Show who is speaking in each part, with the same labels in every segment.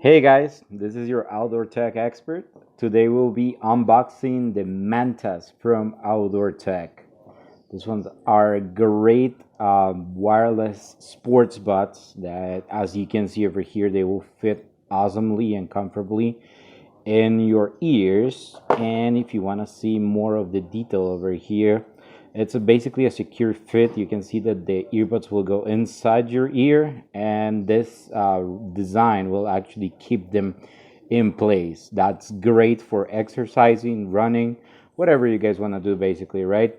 Speaker 1: Hey guys, this is your outdoor tech expert. Today we'll be unboxing the Mantas from Outdoor Tech. These ones are great wireless sports buds that, as you can see over here, they will fit awesomely and comfortably in your ears. And if you want to see more of the detail over here, it's basically a secure fit. You can see that the earbuds will go inside your ear, and this design will actually keep them in place. That's great for exercising, running, whatever you guys want to do, basically, right?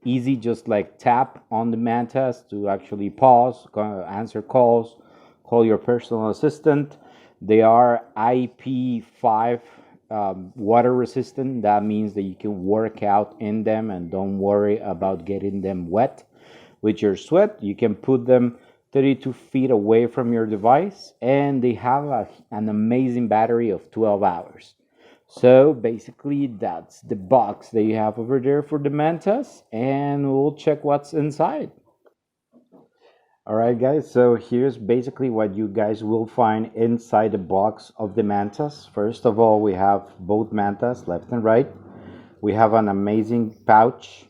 Speaker 1: Easy, just like tap on the Mantas to actually pause, answer calls, call your personal assistant. They are IP5 water resistant. That means that you can work out in them and don't worry about getting them wet with your sweat. You can put them 32 feet away from your device, and they have an amazing battery of 12 hours. So basically, that's the box that you have over there for the Mantas, and we'll check what's inside. All right, guys, so here's basically what you guys will find inside the box of the Mantas. First of all, we have both Mantas, left and right. We have an amazing pouch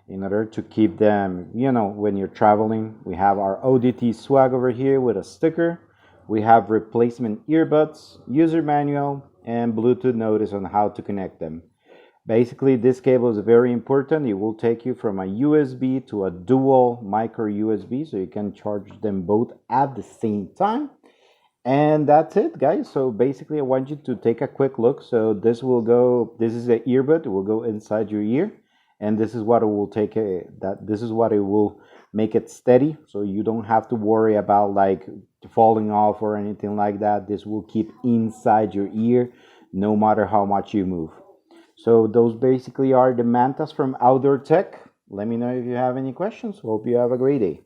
Speaker 1: in order to keep them, when you're traveling. We have our ODT swag over here with a sticker. We have replacement earbuds, user manual, and Bluetooth notice on how to connect them. Basically, this cable is very important. It will take you from a USB to a dual micro USB, so you can charge them both at the same time. And that's it, guys. So basically, I want you to take a quick look. So this is the earbud. It will go inside your ear, and this is what it will this is what it will make it steady. So you don't have to worry about like falling off or anything like that. This will keep inside your ear no matter how much you move. So those basically are the Mantas from Outdoor Tech. Let me know if you have any questions. Hope you have a great day.